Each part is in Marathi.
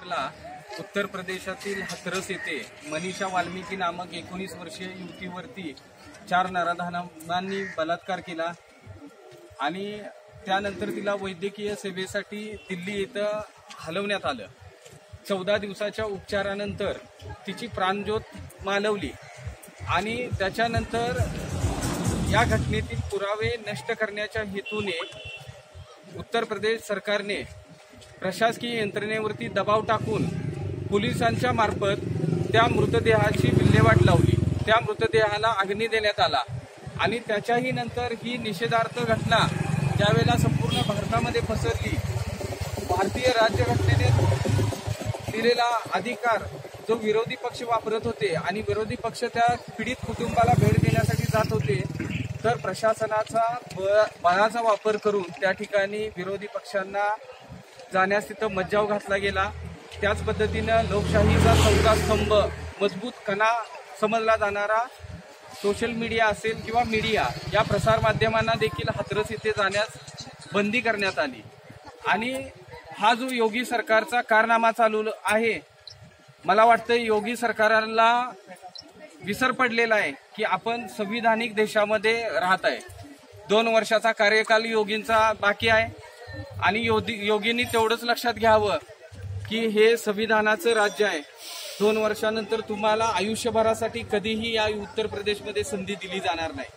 ला उत्तर प्रदेशातील हाथरस येथे मनीषा वाल्मिकी नामक 19 वर्षीय युवतीवरती 4 नराधमांनी बलात्कार केला आणि त्यानंतर तिला वैद्यकीय सेवेसाठी दिल्ली येथे हलवण्यात आलं। 14 दिवसाच्या उपचारानंतर तिची प्राणज्योत मालवली आणि त्याच्यानंतर या घटनेतील पुरावे नष्ट करण्याच्या हेतूने उत्तर प्रदेश सरकारने प्रशासकीय यंत्रणेवरती दबाव टाकून पोलिसांच्या मार्फत त्या मृतदेहाची विल्हेवाट लावली। त्या मृतदेहाला अग्नी देण्यात आला आणि त्याच्याही नंतर ही निषेधार्थ घटना ज्यावेळेला संपूर्ण भारतामध्ये पसरली, भारतीय राज्यघटनेने दिलेला अधिकार जो विरोधी पक्ष वापरत होते आणि विरोधी पक्ष त्या पीडित कुटुंबाला भेट देण्यासाठी जात होते, तर प्रशासनाचा बळाचा वापर करून त्या ठिकाणी विरोधी पक्षांना जाण्यास तिथं मज्जाव घातला गेला। त्याच पद्धतीनं लोकशाहीचा चौथा स्तंभ मजबूत कणा समजला जाणारा सोशल मीडिया असेल किंवा मीडिया या प्रसार माध्यमांना देखील हाथरस येथे जाण्यास बंदी करण्यात आली। आणि हा जो योगी सरकारचा कारनामा चालू आहे, मला वाटतं योगी सरकारला विसर पडलेला आहे की आपण संविधानिक देशामध्ये राहत आहे। 2 वर्षाचा कार्यकाल योगींचा बाकी आहे आणि योगींनी तेवढंच लक्षात घ्यावं की हे संविधानाचं राज्य आहे। 2 वर्षानंतर तुम्हाला आयुष्यभरासाठी कधीही या उत्तर प्रदेशमध्ये संधी दिली जाणार नाही।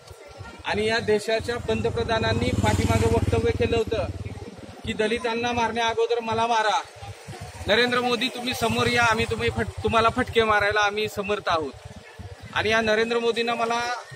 आणि या देशाच्या पंतप्रधानांनी पाठीमागे वक्तव्य केलं होतं की दलितांना मारण्या अगोदर मला मारा। नरेंद्र मोदी तुम्ही समोर या, आम्ही तुम्हाला फटके मारायला आम्ही समर्थ आहोत। आणि या नरेंद्र मोदींना मला